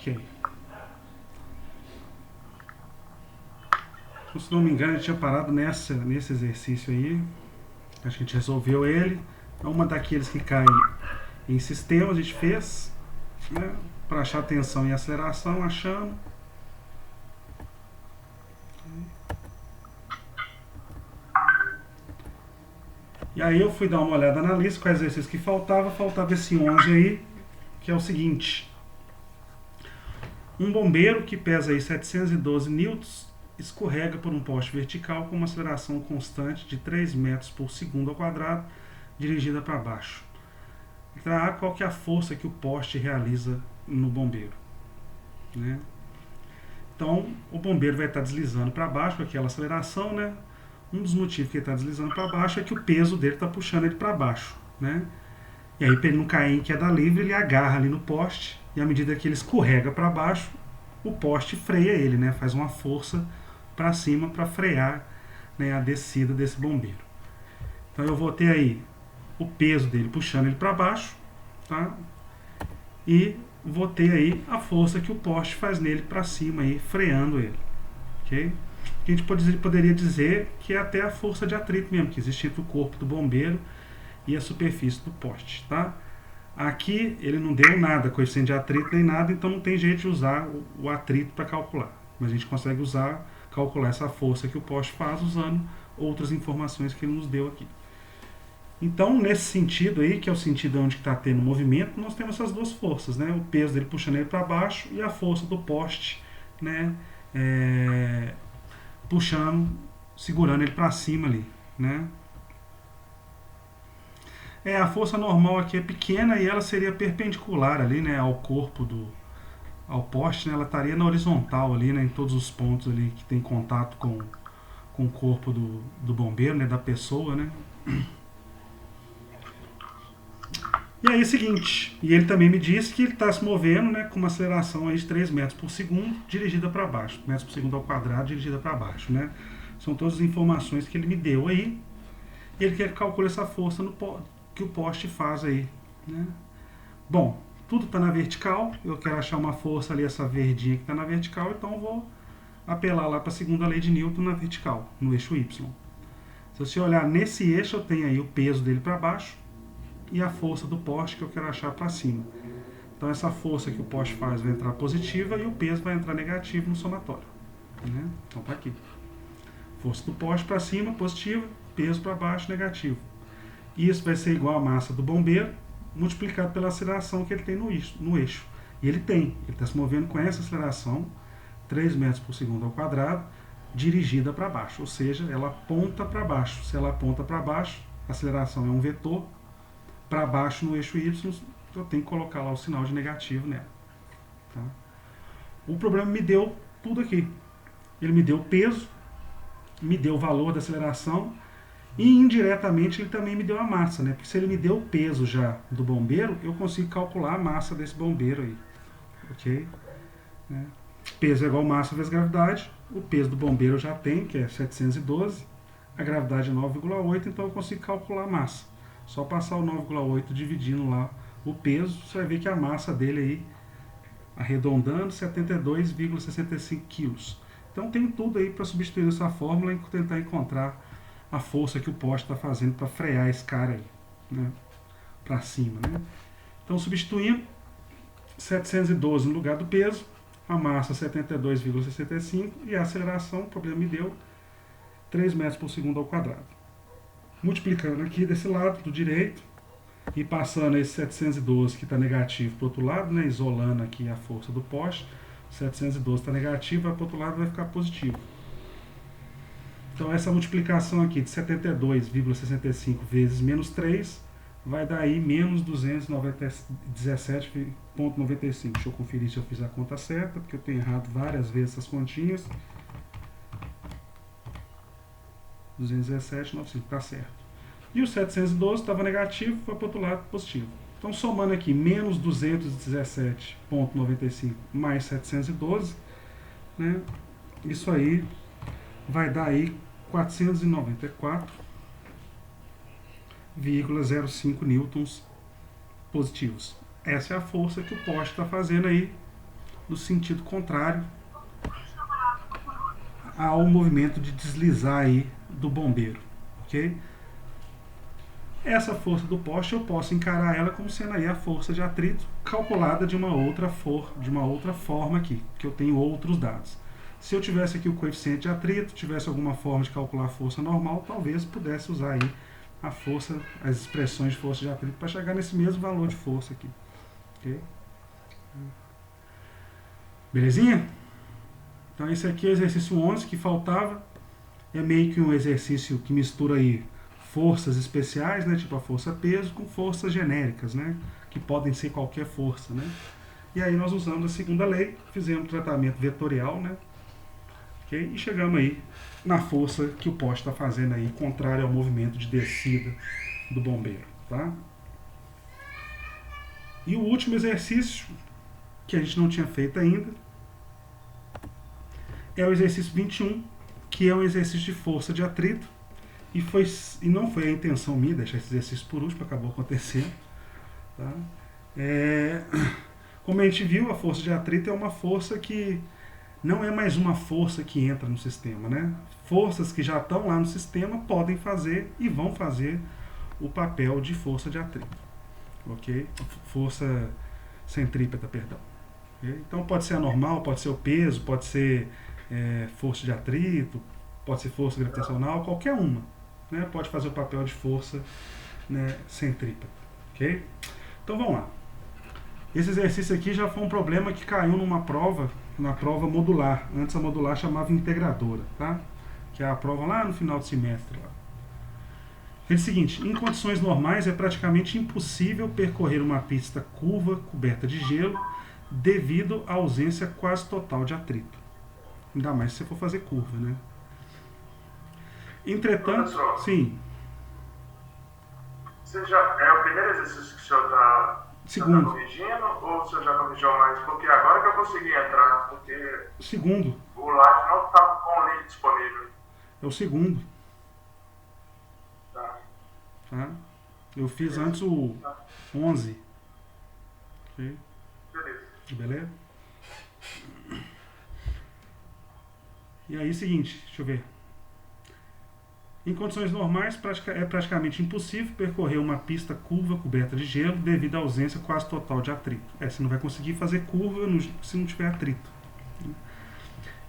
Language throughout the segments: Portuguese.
Ok. Então, se não me engano, a gente tinha parado nesse exercício aí. Acho que a gente resolveu ele. Uma daqueles que cai em sistema a gente fez, né? Para achar tensão e aceleração, achamos. E aí eu fui dar uma olhada na lista, quais exercícios que faltava esse 11 aí, que é o seguinte. Um bombeiro que pesa aí 712 newtons escorrega por um poste vertical com uma aceleração constante de 3 metros por segundo ao quadrado, dirigida para baixo. Então, qual que é a força que o poste realiza no bombeiro, né? Então, o bombeiro vai estar deslizando para baixo com aquela aceleração, né? Um dos motivos que ele está deslizando para baixo é que o peso dele está puxando ele para baixo, né? E aí, para ele não cair em queda livre, ele agarra ali no poste e à medida que ele escorrega para baixo, o poste freia ele, né? Faz uma força para cima para frear, né, a descida desse bombeiro. Então eu vou ter aí o peso dele puxando ele para baixo, tá? E vou ter aí a força que o poste faz nele para cima, aí, freando ele. Okay? A gente poderia dizer que é até a força de atrito mesmo, que existe entre o corpo do bombeiro e a superfície do poste. Tá? Aqui ele não deu nada, coeficiente de atrito nem nada, então não tem jeito de usar o atrito para calcular. Mas a gente consegue calcular essa força que o poste faz usando outras informações que ele nos deu aqui. Então, nesse sentido aí, que é o sentido onde está tendo movimento, nós temos essas duas forças, né? O peso dele puxando ele para baixo e a força do poste, né? Puxando, segurando ele para cima ali, né? A força normal aqui é pequena e ela seria perpendicular ali, né? Ao corpo ao poste, né? Ela estaria na horizontal ali, né? Em todos os pontos ali que tem contato com o corpo do bombeiro, né? Da pessoa, né? E aí é o seguinte, e ele também me disse que ele está se movendo, né, com uma aceleração aí de 3 metros por segundo dirigida para baixo, metros por segundo ao quadrado dirigida para baixo, né? São todas as informações que ele me deu aí. E ele quer que calcule essa força que o poste faz aí, né? Bom, tudo está na vertical, eu quero achar uma força ali, essa verdinha que está na vertical, então eu vou apelar lá para a segunda lei de Newton na vertical, no eixo Y. Se você olhar nesse eixo, eu tenho aí o peso dele para baixo e a força do poste que eu quero achar para cima. Então essa força que o poste faz vai entrar positiva e o peso vai entrar negativo no somatório, né? Então tá aqui. Força do poste para cima, positiva, peso para baixo, negativo. Isso vai ser igual a massa do bombeiro multiplicado pela aceleração que ele tem no eixo. E ele está se movendo com essa aceleração, 3 metros por segundo ao quadrado, dirigida para baixo, ou seja, ela aponta para baixo. Se ela aponta para baixo, a aceleração é um vetor, para baixo no eixo Y, eu tenho que colocar lá o sinal de negativo nela. Tá? O problema me deu tudo aqui. Ele me deu o peso, me deu o valor da aceleração e indiretamente ele também me deu a massa, né? Porque se ele me deu o peso já do bombeiro, eu consigo calcular a massa desse bombeiro aí. Ok? Né? Peso é igual massa vezes gravidade. O peso do bombeiro eu já tenho, que é 712. A gravidade é 9,8, então eu consigo calcular a massa. Só passar o 9,8 dividindo lá o peso, você vai ver que a massa dele aí, arredondando, 72,65 quilos. Então tem tudo aí para substituir essa fórmula e tentar encontrar a força que o poste está fazendo para frear esse cara aí, né, para cima, né? Então substituindo 712 no lugar do peso, a massa 72,65 e a aceleração, o problema me deu 3 metros por segundo ao quadrado. Multiplicando aqui desse lado, do direito, e passando esse 712 que está negativo para o outro lado, né, isolando aqui a força do poste, 712 está negativo, vai para o outro lado vai ficar positivo. Então essa multiplicação aqui de 72,65 vezes menos 3 vai dar aí menos 217,95. Deixa eu conferir se eu fiz a conta certa, porque eu tenho errado várias vezes essas continhas. 217,95, está certo. E o 712 estava negativo, foi para o outro lado positivo. Então, somando aqui, menos 217,95 mais 712, né, isso aí vai dar aí 494,05 newtons positivos. Essa é a força que o poste está fazendo aí no sentido contrário ao movimento de deslizar aí do bombeiro, ok? Essa força do poste eu posso encarar ela como sendo aí a força de atrito calculada de uma outra forma aqui, que eu tenho outros dados. Se eu tivesse aqui o coeficiente de atrito, tivesse alguma forma de calcular a força normal, talvez pudesse usar aí a força, as expressões de força de atrito para chegar nesse mesmo valor de força aqui. Okay? Belezinha? Então esse aqui é o exercício 11 que faltava. É meio que um exercício que mistura aí forças especiais, né, tipo a força peso, com forças genéricas, né, que podem ser qualquer força, né. E aí nós usamos a segunda lei, fizemos tratamento vetorial, né, okay? E chegamos aí na força que o poste está fazendo aí, contrário ao movimento de descida do bombeiro, tá? E o último exercício, que a gente não tinha feito ainda, é o exercício 21, que é um exercício de força de atrito, e não foi a intenção minha deixar esse exercício por último, acabou acontecendo. Tá? Como a gente viu, a força de atrito é uma força que não é mais uma força que entra no sistema. Né? Forças que já estão lá no sistema podem fazer e vão fazer o papel de força de atrito. Okay? Força centrípeta, perdão. Okay? Então pode ser anormal, pode ser o peso, pode ser força de atrito, pode ser força gravitacional, qualquer uma. Né, pode fazer o papel de força, né, centrípeta. Okay? Então vamos lá. Esse exercício aqui já foi um problema que caiu numa prova, na prova modular. Antes a modular chamava integradora, tá? Que é a prova lá no final do semestre. Lá. É o seguinte, em condições normais é praticamente impossível percorrer uma pista curva coberta de gelo devido à ausência quase total de atrito. Ainda mais se você for fazer curva, né? Entretanto, professor, sim. Você já, é o primeiro exercício que o senhor está corrigindo ou o senhor já corrigiu mais? Porque agora que eu consegui entrar, porque segundo. O Lattes não estava com o link disponível. É o segundo. Tá. Eu fiz antes o 11. Okay. Beleza? E aí, seguinte, deixa eu ver. Em condições normais, é praticamente impossível percorrer uma pista curva coberta de gelo devido à ausência quase total de atrito. Você não vai conseguir fazer curva se não tiver atrito.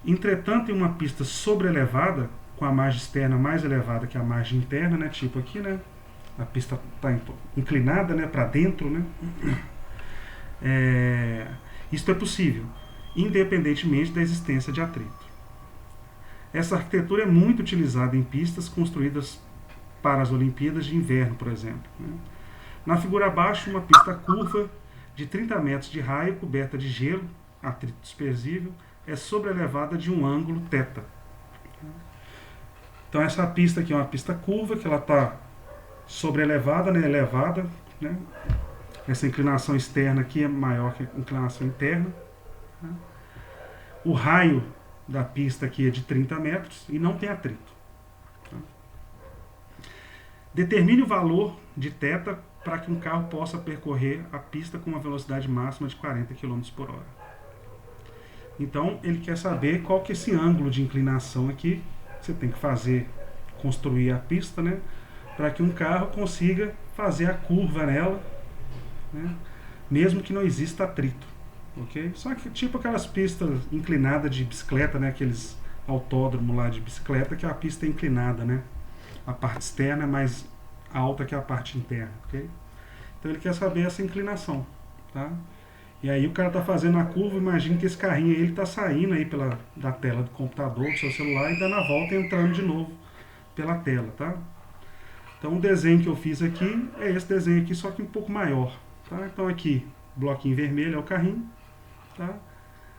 Entretanto, em uma pista sobreelevada, com a margem externa mais elevada que a margem interna, né, tipo aqui, né, a pista está inclinada, né, para dentro, né, isso é possível, independentemente da existência de atrito. Essa arquitetura é muito utilizada em pistas construídas para as Olimpíadas de Inverno, por exemplo. Né? Na figura abaixo, uma pista curva de 30 metros de raio, coberta de gelo, atrito dispersível, é sobreelevada de um ângulo θ. Então essa pista aqui é uma pista curva, que ela está sobreelevada, né, elevada. Né? Essa inclinação externa aqui é maior que a inclinação interna. Né? O raio da pista aqui é de 30 metros e não tem atrito. Tá? Determine o valor de θ para que um carro possa percorrer a pista com uma velocidade máxima de 40 km por hora. Então, ele quer saber qual que é esse ângulo de inclinação aqui. Você tem que construir a pista, né, para que um carro consiga fazer a curva nela, né, mesmo que não exista atrito. Okay? Só que tipo aquelas pistas inclinadas de bicicleta, né? Aqueles autódromos lá de bicicleta, que a pista é inclinada, né? A parte externa é mais alta que a parte interna. Okay? Então ele quer saber essa inclinação. Tá? E aí o cara está fazendo a curva, imagina que esse carrinho aí está saindo aí da tela do computador, do seu celular, e dando a volta e entrando de novo pela tela. Tá? Então o desenho que eu fiz aqui é esse desenho aqui, só que um pouco maior. Tá? Então aqui, bloquinho vermelho é o carrinho. Tá?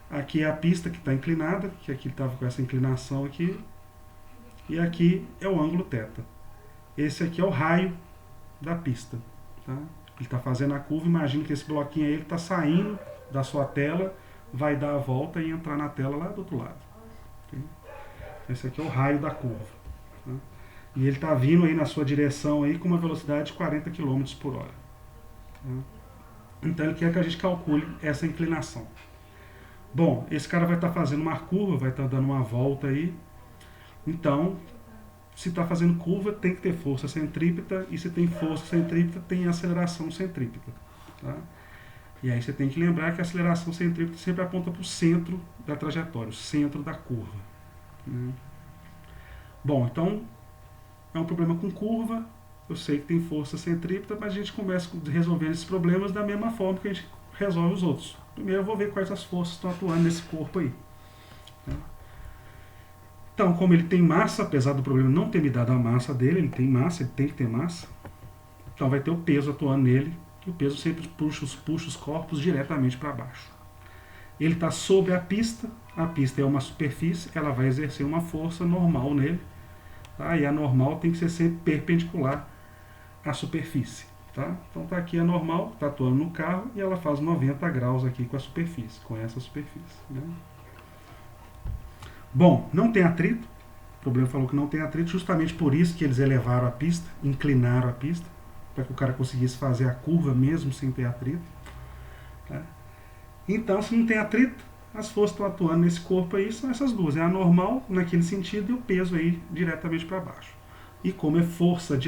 Aqui é a pista que está inclinada, que aqui estava com essa inclinação aqui, e aqui é o ângulo θ. Esse aqui é o raio da pista. Tá? Ele está fazendo a curva, imagina que esse bloquinho aí está saindo da sua tela, vai dar a volta e entrar na tela lá do outro lado. Okay? Esse aqui é o raio da curva. Tá? E ele está vindo aí na sua direção aí com uma velocidade de 40 km por hora. Tá? Então ele quer que a gente calcule essa inclinação. Bom, esse cara vai estar fazendo uma curva, vai estar dando uma volta aí. Então, se está fazendo curva, tem que ter força centrípeta. E se tem força centrípeta, tem aceleração centrípeta. Tá? E aí você tem que lembrar que a aceleração centrípeta sempre aponta para o centro da trajetória, o centro da curva. Né? Bom, então é um problema com curva. Eu sei que tem força centrípeta, mas a gente começa resolvendo esses problemas da mesma forma que a gente resolve os outros. Primeiro eu vou ver quais as forças estão atuando nesse corpo aí. Né? Então, como ele tem massa, apesar do problema não ter me dado a massa dele, ele tem massa, ele tem que ter massa. Então vai ter o peso atuando nele, e o peso sempre puxa os corpos diretamente para baixo. Ele está sobre a pista é uma superfície, ela vai exercer uma força normal nele, tá? E a normal tem que ser sempre perpendicular à superfície. Tá? Então está aqui a normal, está atuando no carro, e ela faz 90 graus aqui com a superfície, com essa superfície. Né? Bom, não tem atrito, o problema falou que não tem atrito, justamente por isso que eles elevaram a pista, inclinaram a pista, para que o cara conseguisse fazer a curva mesmo sem ter atrito. Tá? Então, se não tem atrito, as forças que estão atuando nesse corpo aí são essas duas. É a normal naquele sentido e o peso aí diretamente para baixo. E como é força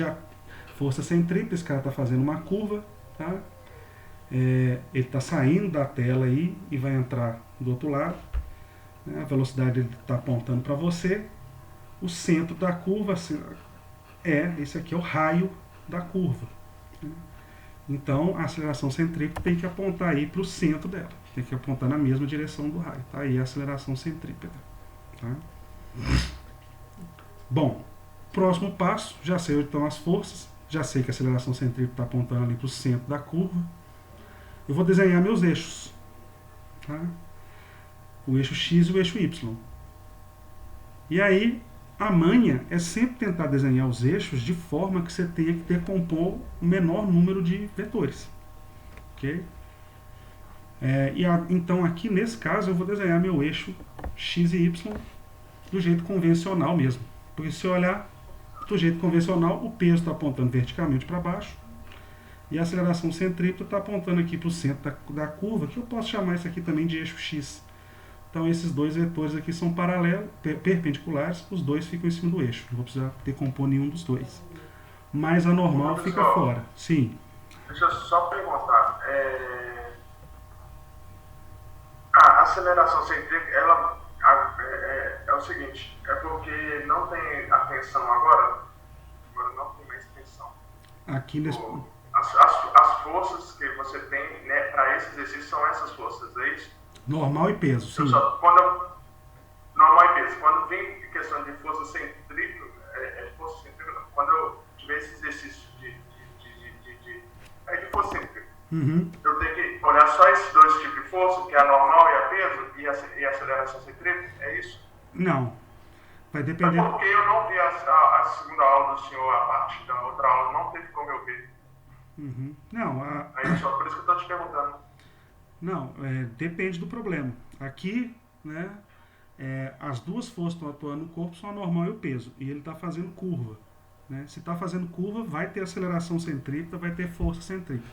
centrípeta, esse cara está fazendo uma curva, tá? Ele está saindo da tela aí e vai entrar do outro lado. Né? A velocidade ele está apontando para você. O centro da curva esse aqui é o raio da curva. Né? Então, a aceleração centrípeta tem que apontar aí para o centro dela. Tem que apontar na mesma direção do raio. Tá aí a aceleração centrípeta. Tá? Bom, próximo passo, já sei onde estão as forças. Já sei que a aceleração centrípeta está apontando ali para o centro da curva. Eu vou desenhar meus eixos. Tá? O eixo X e o eixo Y. E aí, a manha é sempre tentar desenhar os eixos de forma que você tenha que decompor o menor número de vetores. Ok? Então aqui nesse caso eu vou desenhar meu eixo X e Y do jeito convencional mesmo. Porque se eu olhar do jeito convencional, o peso está apontando verticalmente para baixo e a aceleração centrípeta está apontando aqui para o centro da curva, que eu posso chamar isso aqui também de eixo X. Então esses dois vetores aqui são paralelos, perpendiculares, os dois ficam em cima do eixo. Não vou precisar decompor nenhum dos dois. Mas a normal fica fora. Sim. Deixa eu só perguntar. A aceleração centrípeta, ela é o seguinte, é porque não tem a tensão agora não tem mais tensão. Aqui nesse... As forças que você tem, né, para esse exercício são essas forças, é isso? Normal e peso, sim. Normal e peso. Quando vem questão de força centrípeta, quando eu tiver esse exercício de força centrípeta, eu tenho que olhar só esses dois tipos de força, que é a normal e a peso, e a aceleração centrípeta, é isso? Não. Vai depender... É porque eu não vi a segunda aula do senhor, a parte da outra aula, não teve como eu ver. Não, Aí só por isso que eu estou te perguntando. Não, depende do problema. Aqui, né, as duas forças que estão atuando no corpo são a normal e o peso. E ele está fazendo curva. Né? Se está fazendo curva, vai ter aceleração centrípeta, vai ter força centrípeta.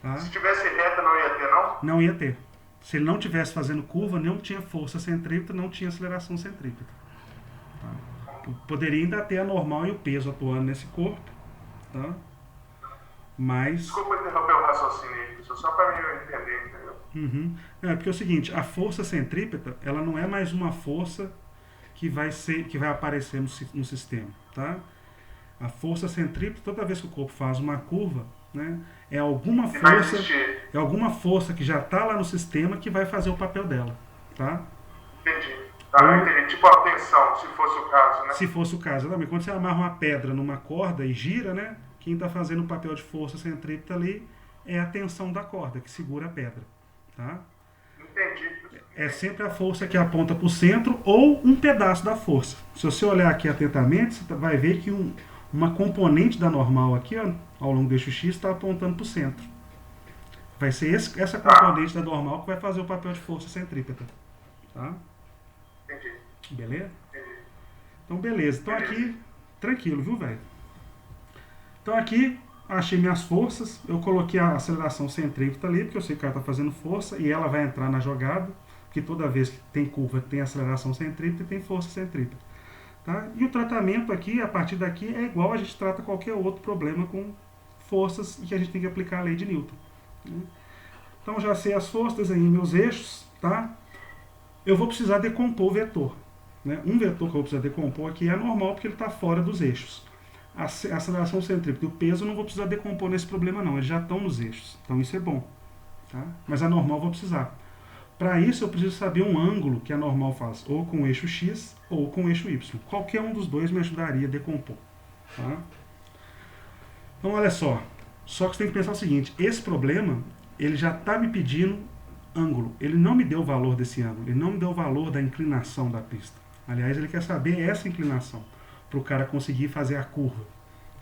Tá? Se tivesse reta, não ia ter, não? Não ia ter. Se ele não estivesse fazendo curva, não tinha força centrípeta, não tinha aceleração centrípeta. Tá? Poderia ainda ter a normal e o peso atuando nesse corpo. Tá? Mas... Desculpa interromper o raciocínio, só para eu entender, entendeu? Porque é o seguinte, a força centrípeta, ela não é mais uma força que vai aparecer no sistema, tá? A força centrípeta, toda vez que o corpo faz uma curva, né, é alguma força que já está lá no sistema que vai fazer o papel dela, tá? Entendi. Tá, entendi. Tipo a tensão, se fosse o caso, né? Se fosse o caso, exatamente. Quando você amarra uma pedra numa corda e gira, né, quem está fazendo o papel de força centrípeta ali é a tensão da corda que segura a pedra, tá? Entendi. É sempre a força que aponta para o centro ou um pedaço da força. Se você olhar aqui atentamente, você vai ver que uma componente da normal aqui, ó, ao longo do eixo X, está apontando para o centro. Vai ser essa componente da normal que vai fazer o papel de força centrípeta. Tá? Entendi. Beleza? Entendi. Então, beleza. Então aqui, tranquilo, viu, velho? Então aqui, achei minhas forças. Eu coloquei a aceleração centrípeta ali, porque eu sei que ela está fazendo força e ela vai entrar na jogada. porque toda vez que tem curva tem aceleração centrípeta e tem força centrípeta. Tá? E o tratamento aqui, a partir daqui, é igual a gente trata qualquer outro problema com forças e que a gente tem que aplicar a lei de Newton. Né? Então já sei as forças, desenhei meus eixos, tá? Eu vou precisar decompor o vetor. Né? Um vetor que eu vou precisar decompor aqui é normal porque ele está fora dos eixos. A aceleração centrípeta e o peso eu não vou precisar decompor nesse problema não, eles já estão nos eixos. Então isso é bom. Tá? Mas a normal eu vou precisar. Para isso eu preciso saber um ângulo que a normal faz ou com o eixo X ou com o eixo Y. Qualquer um dos dois me ajudaria a decompor. Tá? Então olha só. Só que você tem que pensar o seguinte, esse problema ele já está me pedindo ângulo. Ele não me deu o valor desse ângulo, ele não me deu o valor da inclinação da pista. Aliás, ele quer saber essa inclinação, para o cara conseguir fazer a curva.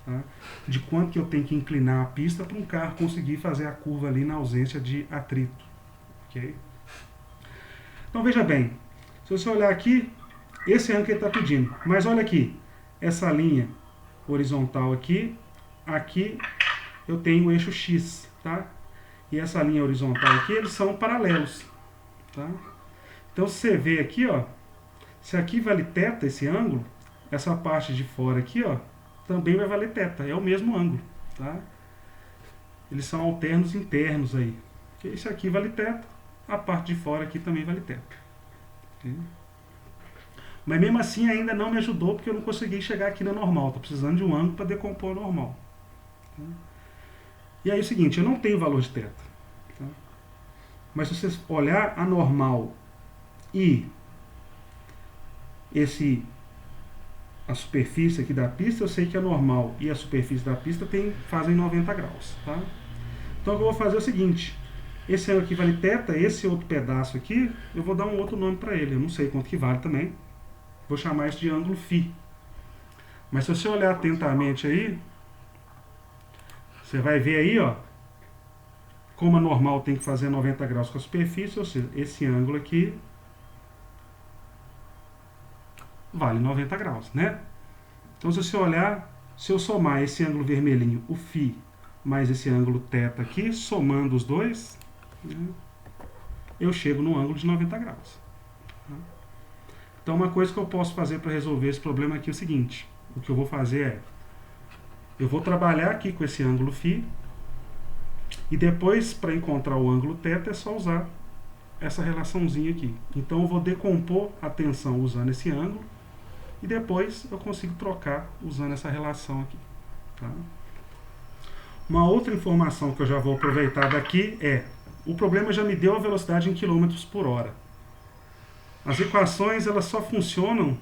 Tá? De quanto que eu tenho que inclinar a pista para um carro conseguir fazer a curva ali na ausência de atrito. Okay? Então veja bem, se você olhar aqui, esse ângulo que ele está pedindo. Mas olha aqui, essa linha horizontal aqui, aqui eu tenho o eixo X. Tá? E essa linha horizontal aqui, eles são paralelos. Tá? Então se você vê aqui, ó, se aqui vale θ esse ângulo, essa parte de fora aqui, ó, também vai valer θ, é o mesmo ângulo. Tá? Eles são alternos internos aí. Esse aqui vale θ, a parte de fora aqui também vale θ. Okay? Mas mesmo assim ainda não me ajudou porque eu não consegui chegar aqui na normal. Estou precisando de um ângulo para decompor a normal. Tá? E aí é o seguinte, eu não tenho valor de θ. Tá? Mas se você olhar a normal e a superfície aqui da pista, eu sei que a normal e a superfície da pista fazem 90 graus. Tá? Então o que eu vou fazer é o seguinte, esse ângulo aqui vale θ, esse outro pedaço aqui, eu vou dar um outro nome para ele, eu não sei quanto que vale também. Vou chamar isso de ângulo φ. Mas se você olhar atentamente aí, você vai ver aí, ó, como a normal tem que fazer 90 graus com a superfície, ou seja, esse ângulo aqui vale 90 graus, né? Então se você olhar, se eu somar esse ângulo vermelhinho, o φ, mais esse ângulo θ aqui, somando os dois, né, eu chego no ângulo de 90 graus. Então uma coisa que eu posso fazer para resolver esse problema aqui é o seguinte, o que eu vou fazer é, eu vou trabalhar aqui com esse ângulo φ, e depois para encontrar o ângulo θ é só usar essa relaçãozinha aqui. Então eu vou decompor a tensão usando esse ângulo, e depois eu consigo trocar usando essa relação aqui. Tá? Uma outra informação que eu já vou aproveitar daqui é, o problema já me deu a velocidade em quilômetros por hora. As equações elas só funcionam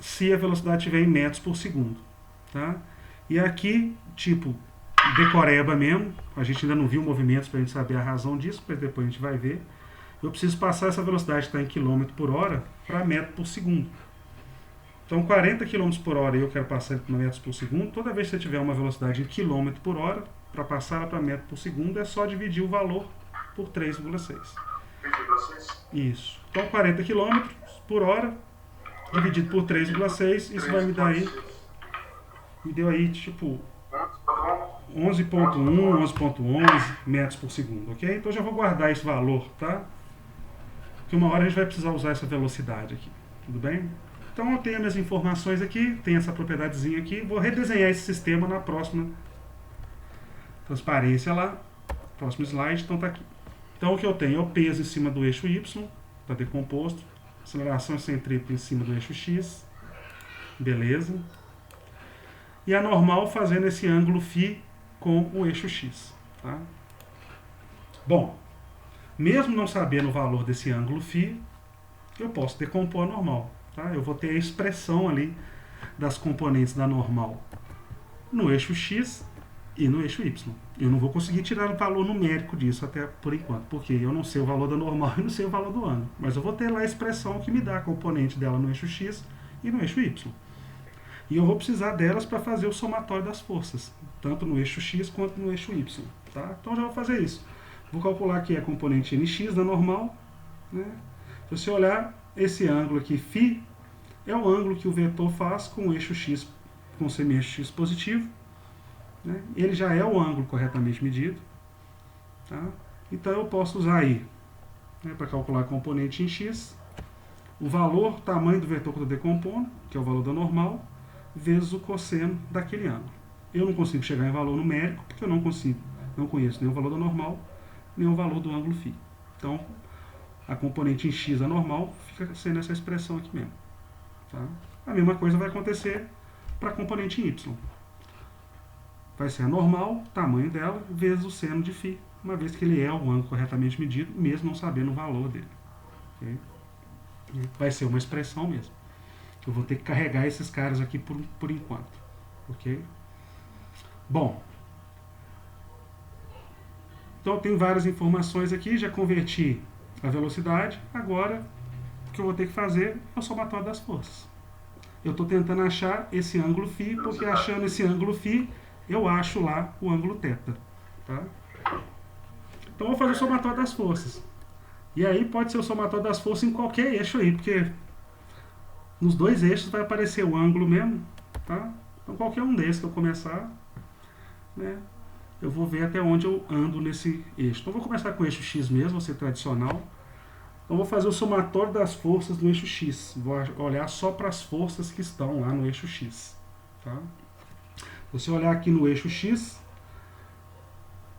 se a velocidade estiver em metros por segundo. Tá? E aqui, tipo, decoreba mesmo, a gente ainda não viu movimentos para a gente saber a razão disso, mas depois a gente vai ver. Eu preciso passar essa velocidade que está em quilômetro por hora para metro por segundo. Então 40 km por hora e eu quero passar para metros por segundo, toda vez que você tiver uma velocidade em quilômetro por hora, para passar ela para metro por segundo, é só dividir o valor por 3,6. 3,6? Isso. Então 40 km por hora, dividido por 3,6, isso vai me dar aí, me deu aí tipo 11.1, 11.11 metros por segundo, ok? Então já vou guardar esse valor, tá? Porque uma hora a gente vai precisar usar essa velocidade aqui, tudo bem? Então eu tenho minhas informações aqui, tenho essa propriedadezinha aqui, vou redesenhar esse sistema na próxima transparência lá, próximo slide, então tá aqui. Então o que eu tenho é o peso em cima do eixo Y, está decomposto, aceleração centrípeta em cima do eixo X, beleza. E a normal fazendo esse ângulo φ com o eixo X. Tá? Bom, mesmo não sabendo o valor desse ângulo φ, eu posso decompor a normal. Tá? Eu vou ter a expressão ali das componentes da normal no eixo X e no eixo Y. Eu não vou conseguir tirar o valor numérico disso até por enquanto, porque eu não sei o valor da normal e não sei o valor do ângulo. Mas eu vou ter lá a expressão que me dá a componente dela no eixo X e no eixo Y. E eu vou precisar delas para fazer o somatório das forças, tanto no eixo X quanto no eixo Y. Tá? Então já vou fazer isso. Vou calcular aqui a componente NX da normal. Né? Se você olhar, esse ângulo aqui, φ, é o ângulo que o vetor faz com o eixo X, com o semi-eixo X positivo. Né? Ele já é o ângulo corretamente medido. Tá? Então eu posso usar aí né, para calcular a componente em x, o valor, tamanho do vetor que eu estou decompondo, que é o valor da normal, vezes o cosseno daquele ângulo. Eu não consigo chegar em valor numérico, porque eu não conheço nem o valor da normal, nem o valor do ângulo φ. Então, a componente em x, a normal, fica sendo essa expressão aqui mesmo. Tá? A mesma coisa vai acontecer para a componente em y. Vai ser a normal, tamanho dela, vezes o seno de φ, uma vez que ele é o ângulo corretamente medido, mesmo não sabendo o valor dele. Okay? Vai ser uma expressão mesmo. Eu vou ter que carregar esses caras aqui por enquanto. Ok? Bom. Então eu tenho várias informações aqui, já converti a velocidade. Agora, o que eu vou ter que fazer é o somatório das forças. Eu estou tentando achar esse ângulo φ, porque achando esse ângulo φ, eu acho lá o ângulo θ. Tá? Então eu vou fazer o somatório das forças. E aí pode ser o somatório das forças em qualquer eixo aí, porque nos dois eixos vai aparecer o ângulo mesmo. Tá? Então qualquer um desses que eu começar, né, eu vou ver até onde eu ando nesse eixo. Então eu vou começar com o eixo x mesmo, vou ser tradicional. Então, vou fazer o somatório das forças no eixo x. Vou olhar só para as forças que estão lá no eixo x. Tá? Se você olhar aqui no eixo x,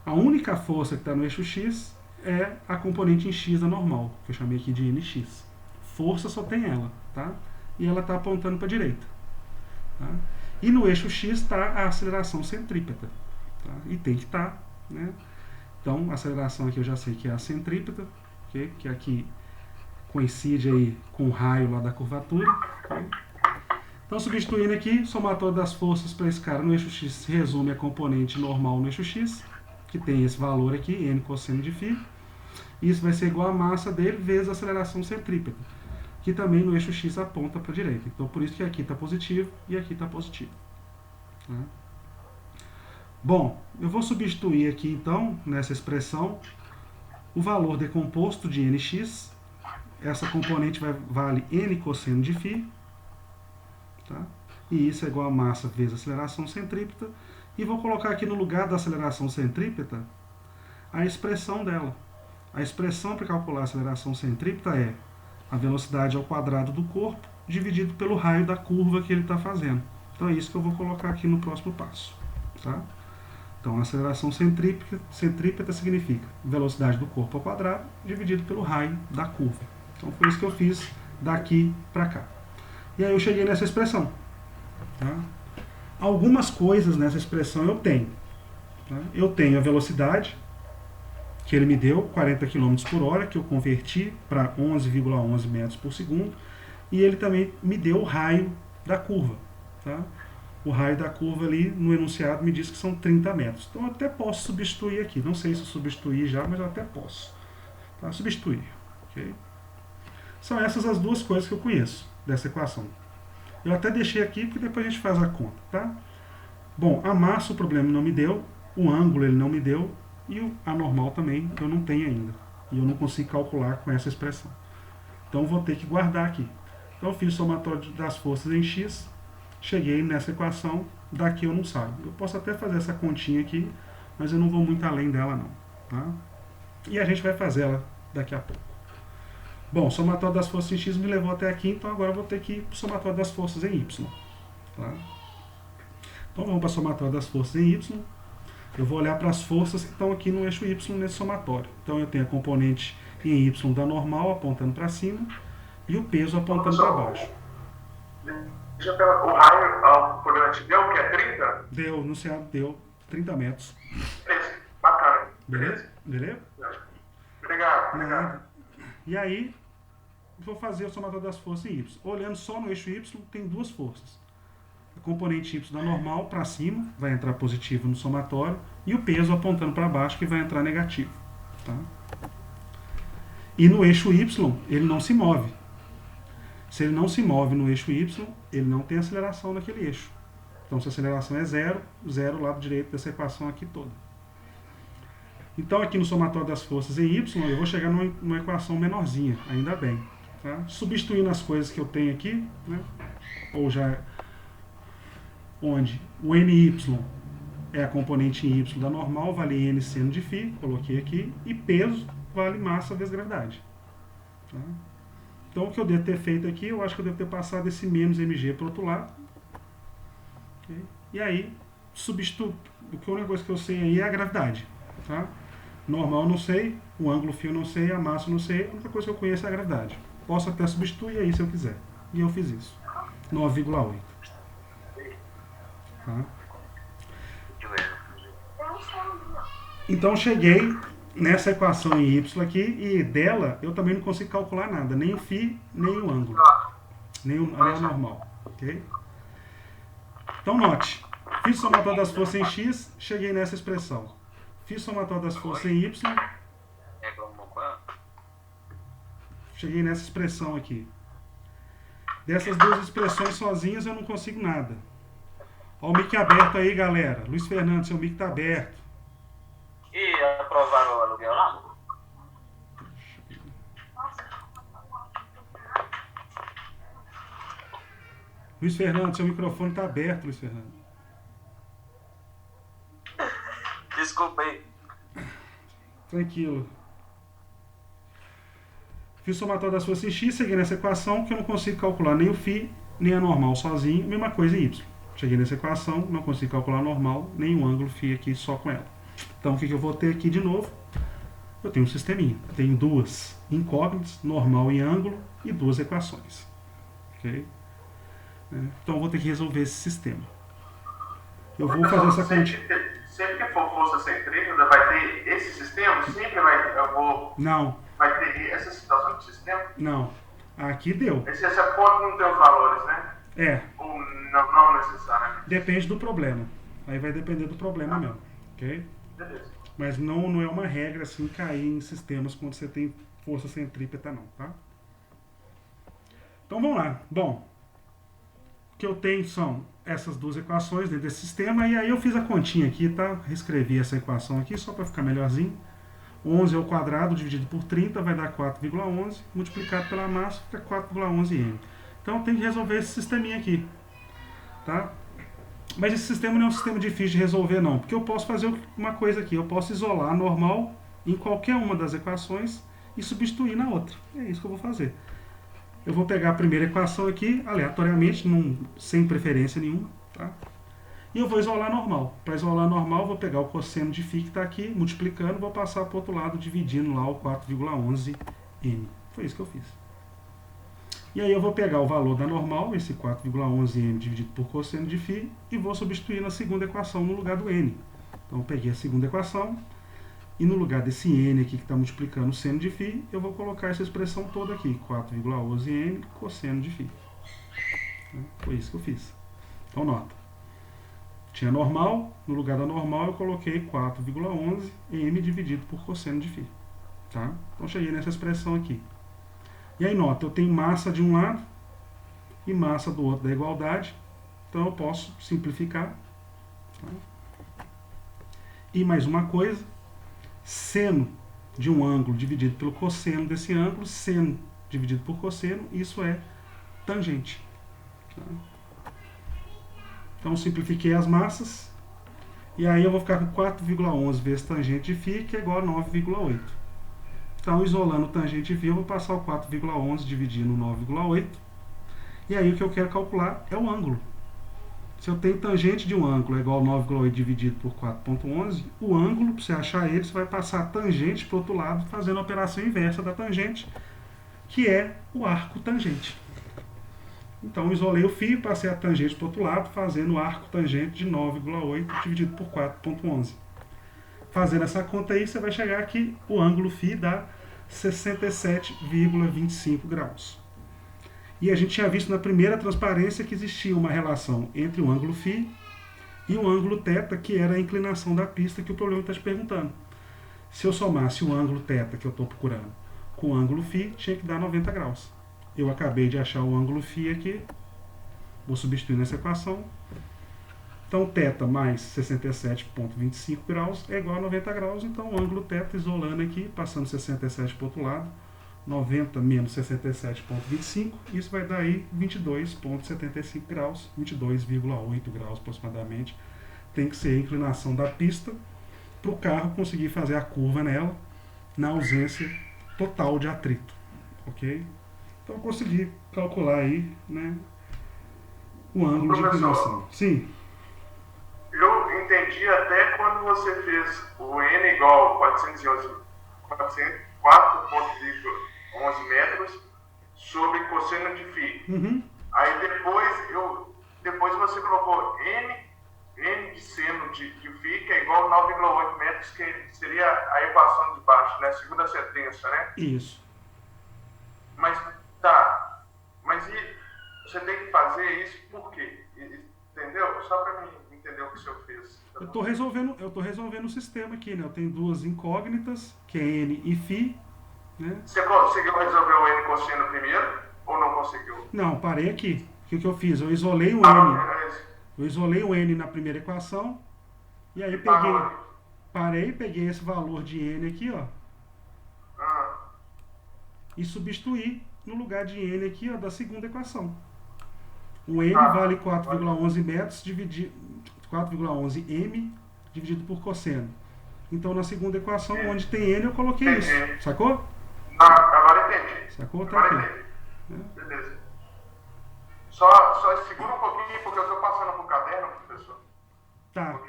a única força que está no eixo x é a componente em x da normal, que eu chamei aqui de nx. Força só tem ela, tá? E ela está apontando para a direita. Tá? E no eixo x está a aceleração centrípeta. Tá? E tem que estar. Né? Então, a aceleração aqui eu já sei que é a centrípeta, okay? Que aqui coincide aí com o raio lá da curvatura. Okay? Então, substituindo aqui, somatório das forças para esse cara no eixo x se resume a componente normal no eixo x, que tem esse valor aqui, n cosseno de φ. Isso vai ser igual a massa dele vezes a aceleração centrípeta, que também no eixo x aponta para a direita. Então, por isso que aqui está positivo e aqui está positivo. Tá? Bom, eu vou substituir aqui, então, nessa expressão, o valor decomposto de nx. Essa componente vale n cosseno de φ. Tá? E isso é igual a massa vezes a aceleração centrípeta. E vou colocar aqui no lugar da aceleração centrípeta a expressão dela. A expressão para calcular a aceleração centrípeta é a velocidade ao quadrado do corpo dividido pelo raio da curva que ele está fazendo. Então é isso que eu vou colocar aqui no próximo passo. Tá? Então a aceleração centrípeta significa velocidade do corpo ao quadrado dividido pelo raio da curva. Então foi isso que eu fiz daqui para cá. E aí eu cheguei nessa expressão. Tá? Algumas coisas nessa expressão eu tenho. Tá? Eu tenho a velocidade que ele me deu, 40 km por hora, que eu converti para 11,11 metros por segundo. E ele também me deu o raio da curva. Tá? O raio da curva ali no enunciado me diz que são 30 metros. Então eu até posso substituir aqui. Não sei se eu substituir já, mas eu até posso. Tá? Substituir. Okay? São essas as duas coisas que eu conheço dessa equação. Eu até deixei aqui porque depois a gente faz a conta. Tá? Bom, a massa o problema não me deu, o ângulo ele não me deu e a normal também eu não tenho ainda. E eu não consigo calcular com essa expressão. Então eu vou ter que guardar aqui. Então eu fiz o somatório das forças em x, cheguei nessa equação, daqui eu não saio. Eu posso até fazer essa continha aqui, mas eu não vou muito além dela não. Tá? E a gente vai fazer ela daqui a pouco. Bom, o somatório das forças em x me levou até aqui, então agora eu vou ter que ir para o somatório das forças em y. Tá? Então vamos para o somatório das forças em y. Eu vou olhar para as forças que estão aqui no eixo y nesse somatório. Então eu tenho a componente em y da normal apontando para cima e o peso apontando para baixo. Deixa eu pegar o raio, o colorante deu, que é 30? Deu, no enunciado deu 30 metros. Beleza, bacana. Beleza? Beleza? Obrigado. E aí, vou fazer o somatório das forças em y. Olhando só no eixo y, tem duas forças. A componente y da normal para cima, vai entrar positivo no somatório, e o peso apontando para baixo, que vai entrar negativo. Tá? E no eixo y, ele não se move. Se ele não se move no eixo y, ele não tem aceleração naquele eixo. Então, se a aceleração é zero, zero lado direito dessa equação aqui toda. Então, aqui no somatório das forças em y, eu vou chegar numa equação menorzinha, ainda bem. Tá? Substituindo as coisas que eu tenho aqui, né? Ou já onde o ny é a componente em y da normal, vale n seno de φ, coloquei aqui, e peso vale massa vezes gravidade. Tá? Então o que eu devo ter feito aqui, eu acho que eu devo ter passado esse menos mg para o outro lado. Okay? E aí, substituo. A única coisa que eu sei aí é a gravidade. Tá? Normal eu não sei, o ângulo φ eu não sei, a massa eu não sei, a única coisa que eu conheço é a gravidade. Posso até substituir aí se eu quiser. E eu fiz isso. 9,8. Tá? Então cheguei nessa equação em y aqui e dela eu também não consigo calcular nada, nem o φ, nem o ângulo, nem a normal. Okay? Então note, fiz somatório das forças em x, cheguei nessa expressão. Fiz somatório das forças em y, cheguei nessa expressão aqui. Dessas duas expressões sozinhas eu não consigo nada. Olha o mic aberto aí, galera. Luiz Fernando, seu mic está aberto. E aprovaram o aluguel lá? Luiz Fernando, seu microfone está aberto, Luiz Fernando. Desculpa aí. Tranquilo. Fiz o somatório das forças em x, cheguei nessa equação que eu não consigo calcular nem o φ, nem a normal sozinho, mesma coisa em y. Cheguei nessa equação, não consigo calcular a normal, nem o ângulo φ aqui só com ela. Então o que eu vou ter aqui de novo? Eu tenho um sisteminha. Eu tenho duas incógnitas, normal e ângulo, e duas equações. Ok? Então eu vou ter que resolver esse sistema. Eu vou fazer essa continha. Sempre que for força centrífuga, vai ter esse sistema? Sempre vai, Não. Vai ter essa situação de sistema? Não. Aqui deu. Essa conta não tem os valores, né? É. Ou não necessariamente? Depende do problema. Aí vai depender do problema mesmo. Ok? Beleza. Mas não é uma regra assim cair em sistemas quando você tem força centrípeta não, tá? Então vamos lá. Bom, o que eu tenho são essas duas equações dentro desse sistema, e aí eu fiz a continha aqui, tá? Reescrevi essa equação aqui só para ficar melhorzinho. 11 ao quadrado dividido por 30 vai dar 4,11, multiplicado pela massa fica 4,11 m. Então eu tenho que resolver esse sisteminha aqui, tá? Mas esse sistema não é um sistema difícil de resolver não, porque eu posso fazer uma coisa aqui, eu posso isolar a normal em qualquer uma das equações e substituir na outra. É isso que eu vou fazer. Eu vou pegar a primeira equação aqui, aleatoriamente, sem preferência nenhuma, tá? E eu vou isolar normal. Para isolar normal, eu vou pegar o cosseno de φ que está aqui, multiplicando, vou passar para o outro lado, dividindo lá o 4,11 m. Foi isso que eu fiz. E aí eu vou pegar o valor da normal, esse 4,11 m dividido por cosseno de φ, e vou substituir na segunda equação no lugar do n. Então eu peguei a segunda equação, e no lugar desse n aqui que está multiplicando o seno de φ, eu vou colocar essa expressão toda aqui, 4,11 m cosseno de φ. Foi isso que eu fiz. Então nota. Tinha normal, no lugar da normal eu coloquei 4,11 m dividido por cosseno de φ. Tá? Então cheguei nessa expressão aqui. E aí nota, eu tenho massa de um lado e massa do outro da igualdade. Então eu posso simplificar. Tá? E mais uma coisa, seno de um ângulo dividido pelo cosseno desse ângulo, seno dividido por cosseno, isso é tangente. Tá? Então simplifiquei as massas, e aí eu vou ficar com 4,11 vezes tangente de φ, que é igual a 9,8. Então isolando o tangente de φ, eu vou passar o 4,11 dividindo 9,8, e aí o que eu quero calcular é o ângulo. Se eu tenho tangente de um ângulo é igual a 9,8 dividido por 4,11, o ângulo, para você achar ele, você vai passar a tangente para o outro lado, fazendo a operação inversa da tangente, que é o arco tangente. Então, isolei o φ, passei a tangente para o outro lado, fazendo o arco tangente de 9,8 dividido por 4,11. Fazendo essa conta aí, você vai chegar que o ângulo φ dá 67,25 graus. E a gente tinha visto na primeira transparência que existia uma relação entre o ângulo φ e o ângulo θ, que era a inclinação da pista que o problema está te perguntando. Se eu somasse o ângulo θ que eu estou procurando com o ângulo φ, tinha que dar 90 graus. Eu acabei de achar o ângulo φ aqui, vou substituir nessa equação. Então, θ mais 67,25 graus é igual a 90 graus. Então, o ângulo θ, isolando aqui, passando 67 para o outro lado, 90 menos 67,25, isso vai dar aí 22,75 graus, 22,8 graus aproximadamente. Tem que ser a inclinação da pista para o carro conseguir fazer a curva nela, na ausência total de atrito. ok? Então eu consegui calcular aí, né, o ângulo de Professor, inclinação. Sim. eu entendi até quando você fez o n igual a 4,11 metros sobre cosseno de φ. Uhum. Aí depois você colocou n de seno de φ, que é igual a 9,8 metros, que seria a equação de baixo, né? Segunda sentença, né? Isso. Mas tá. Mas você tem que fazer isso por quê? Entendeu? Só para mim entender o que o senhor fez. Eu tô resolvendo o sistema aqui, né? Eu tenho duas incógnitas, que é n e φ, né? Você conseguiu resolver o n cosseno primeiro ou não conseguiu? Não, parei aqui. O que eu fiz? Eu isolei o n. Beleza. Eu isolei o n na primeira equação. E aí peguei esse valor de n aqui, ó. E substituí no lugar de n aqui, ó, da segunda equação. O n vale 4,11 metros 4,11 m dividido por cosseno. Então na segunda equação, onde tem n, eu coloquei isso. Sacou? Agora entendi. Sacou? Tá Agora aqui. entendi. Beleza. Só segura um pouquinho, porque eu estou passando pro caderno, professor. Tá.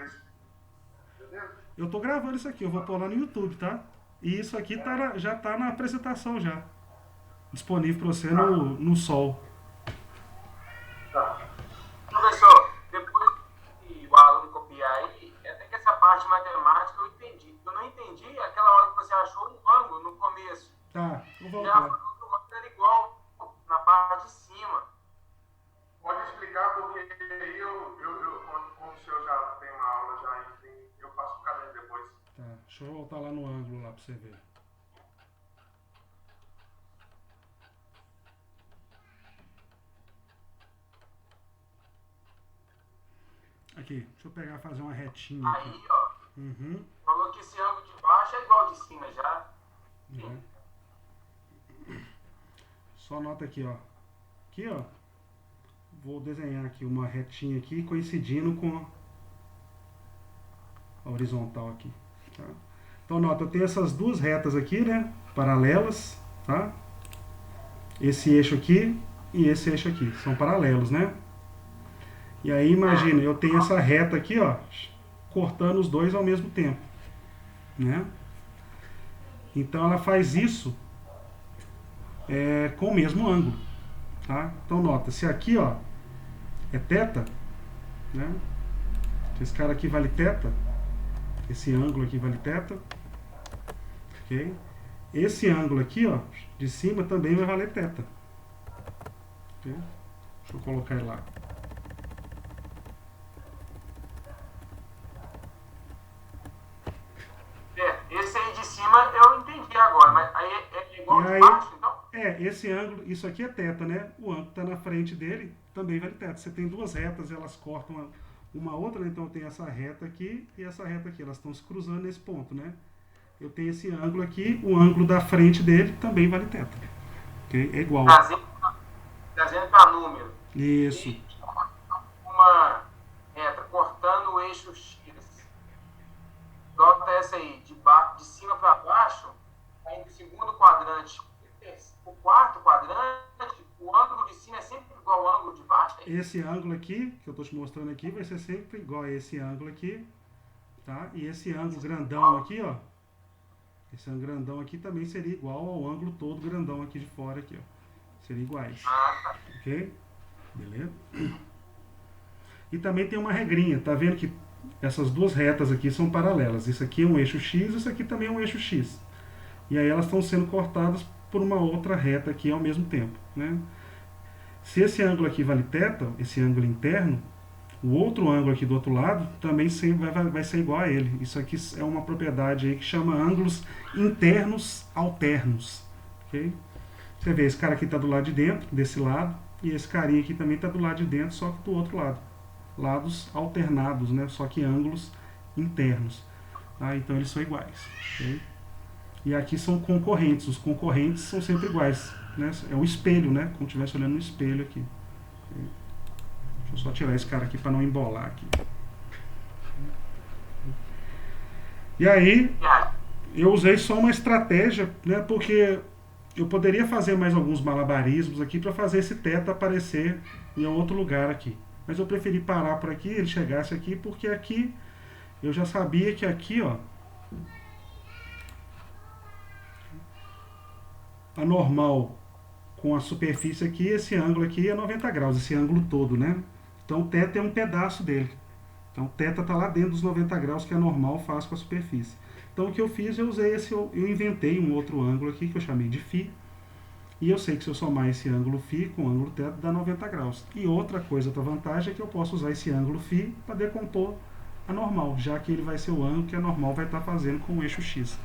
Beleza? Eu tô gravando isso aqui, eu vou pôr lá no YouTube, tá? E isso aqui já tá na apresentação já. Disponível para você no Sol. Tá. Professor, depois que o aluno copiar aí, até que essa parte matemática eu entendi. Eu não entendi aquela hora que você achou um ângulo no começo. Tá, vou Já voltar. o outro ângulo era igual na parte de cima. Pode explicar, porque aí como o senhor já tem uma aula, eu faço o caderno depois. Tá, deixa eu voltar lá no ângulo lá para você ver. Aqui, deixa eu pegar e fazer uma retinha aqui. Aí, ó, Uhum. falou que esse ângulo de baixo é igual ao de cima já. Só nota aqui, ó. Aqui, ó. Vou desenhar aqui uma retinha aqui coincidindo com a horizontal aqui, tá? Então nota, eu tenho essas duas retas aqui, né, paralelas, tá? Esse eixo aqui e esse eixo aqui, são paralelos, né? E aí imagina, eu tenho essa reta aqui, ó, cortando os dois ao mesmo tempo, né? Então ela faz isso com o mesmo ângulo, tá? Então nota, se aqui, ó, é θ, né? Esse cara aqui vale θ, esse ângulo aqui vale θ, ok? Esse ângulo aqui, ó, de cima também vai valer θ, ok? Deixa eu colocar ele lá. Esse aí de cima eu entendi agora, mas aí é igual de baixo, então? Esse ângulo, isso aqui é θ, né? O ângulo que está na frente dele também vale θ. Você tem duas retas, elas cortam uma outra, né? Então eu tenho essa reta aqui e essa reta aqui. Elas estão se cruzando nesse ponto, né? Eu tenho esse ângulo aqui, o ângulo da frente dele também vale θ. Ok? É igual. Trazendo para número. Isso. E uma reta cortando o eixo X. Nota essa aí, de cima para baixo, aí do segundo quadrante, o quarto quadrante, o ângulo de cima é sempre igual ao ângulo de baixo? Esse ângulo aqui, que eu estou te mostrando aqui, vai ser sempre igual a esse ângulo aqui, tá? E esse ângulo grandão aqui, ó, esse ângulo grandão aqui também seria igual ao ângulo todo grandão aqui de fora, aqui, ó. Seria iguais. Tá. Ok? Beleza? E também tem uma regrinha, tá vendo que essas duas retas aqui são paralelas. Isso aqui é um eixo X, isso aqui também é um eixo X. E aí elas estão sendo cortadas por uma outra reta aqui ao mesmo tempo, né? Se esse ângulo aqui vale θ, esse ângulo interno, o outro ângulo aqui do outro lado também vai ser igual a ele. Isso aqui é uma propriedade aí que chama ângulos internos alternos. Ok? Você vê, esse cara aqui está do lado de dentro, desse lado, e esse carinha aqui também está do lado de dentro, só que do outro lado. Lados alternados, né? Só que ângulos internos. Tá? Então eles são iguais. Okay? E aqui são concorrentes. Os concorrentes são sempre iguais. Né? É o espelho, né? Como se estivesse olhando no espelho aqui. Okay? Deixa eu só tirar esse cara aqui para não embolar aqui. E aí, eu usei só uma estratégia, né? Porque eu poderia fazer mais alguns malabarismos aqui para fazer esse teto aparecer em outro lugar aqui. Mas eu preferi parar por aqui, ele chegasse aqui, porque aqui eu já sabia que aqui, ó, a normal com a superfície aqui, esse ângulo aqui é 90 graus, esse ângulo todo, né? Então o teto é um pedaço dele. Então o teto está lá dentro dos 90 graus que a normal faz com a superfície. Então o que eu fiz, eu usei eu inventei um outro ângulo aqui que eu chamei de φ. E eu sei que se eu somar esse ângulo φ com o ângulo teto dá 90 graus. E outra coisa, outra vantagem é que eu posso usar esse ângulo φ para decompor a normal, já que ele vai ser o ângulo que a normal vai estar fazendo com o eixo x.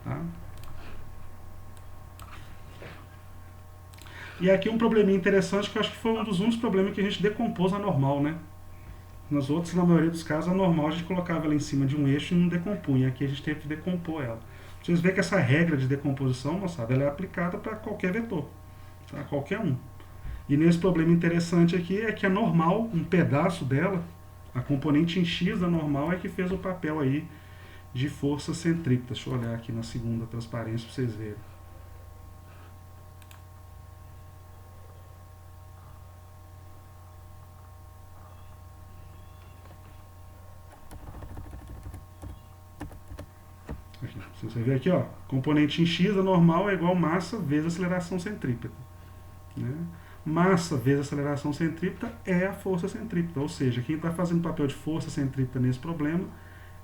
Tá? E aqui um probleminha interessante que eu acho que foi um dos únicos problemas que a gente decompôs a normal, né? Nos outros, na maioria dos casos, a normal a gente colocava ela em cima de um eixo e não decompunha. Aqui a gente teve que decompor ela. Vocês veem que essa regra de decomposição, moçada, ela é aplicada para qualquer vetor. Tá? Qualquer um. E nesse problema interessante aqui é que a normal, um pedaço dela, a componente em x da normal é que fez o papel aí de força centrípeta. Deixa eu olhar aqui na segunda transparência para vocês verem. Você vê aqui, ó, componente em x da normal é igual massa vezes aceleração centrípeta. Né? Massa vezes aceleração centrípeta é a força centrípeta, ou seja, quem está fazendo papel de força centrípeta nesse problema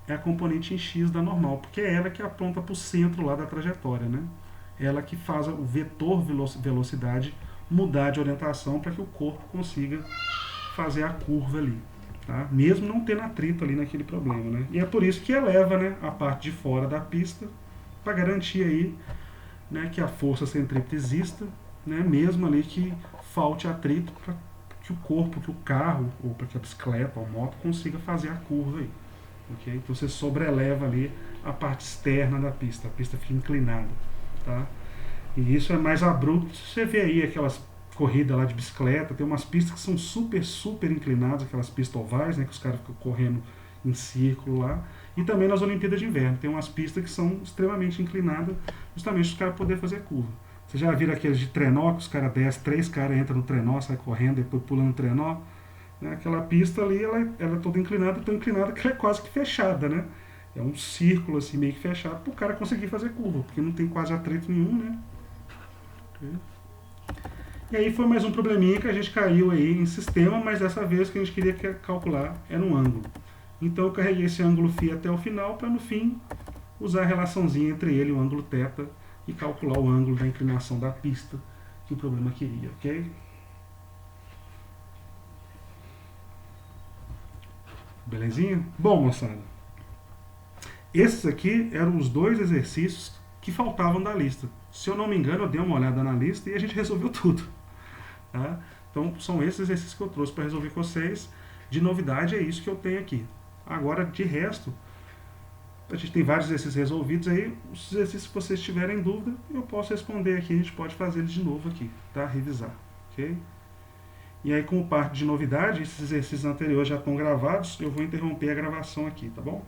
é a componente em x da normal, porque é ela que aponta para o centro lá da trajetória. Né? Ela que faz o vetor velocidade mudar de orientação para que o corpo consiga fazer a curva ali. Tá? Mesmo não tendo atrito ali naquele problema. Né? E é por isso que eleva, né, a parte de fora da pista para garantir aí, né, que a força centrípeta exista, né, mesmo ali que falte atrito para que o corpo, que o carro, ou para que a bicicleta ou a moto consiga fazer a curva aí. Okay? Então você sobreleva ali a parte externa da pista, a pista fica inclinada. Tá? E isso é mais abrupto. Você vê aí aquelas corrida lá de bicicleta, tem umas pistas que são super inclinadas, aquelas pistas ovais, né, que os caras ficam correndo em círculo lá, e também nas Olimpíadas de Inverno, tem umas pistas que são extremamente inclinadas, justamente para os caras poderem fazer curva. Vocês já viram aqueles de trenó, que os caras descem, 3 caras entram no trenó, saem correndo, depois pulando no trenó, né? Aquela pista ali, ela é toda inclinada, tão inclinada que ela é quase que fechada, né? É um círculo assim, meio que fechado, para o cara conseguir fazer curva, porque não tem quase atrito nenhum, né? Okay. E aí foi mais um probleminha que a gente caiu aí em sistema, mas dessa vez que a gente queria calcular era um ângulo. Então eu carreguei esse ângulo φ até o final para no fim usar a relaçãozinha entre ele e o ângulo θ e calcular o ângulo da inclinação da pista que o problema queria, ok? Belezinha? Bom, moçada, esses aqui eram os 2 exercícios que faltavam da lista. Se eu não me engano, eu dei uma olhada na lista e a gente resolveu tudo. Tá? Então são esses exercícios que eu trouxe para resolver com vocês. De novidade é isso que eu tenho aqui. Agora, de resto, a gente tem vários exercícios resolvidos aí. Os exercícios que vocês tiverem dúvida, eu posso responder aqui, a gente pode fazer eles de novo aqui, tá? Revisar, ok? E aí, como parte de novidade, esses exercícios anteriores já estão gravados, eu vou interromper a gravação aqui, tá bom?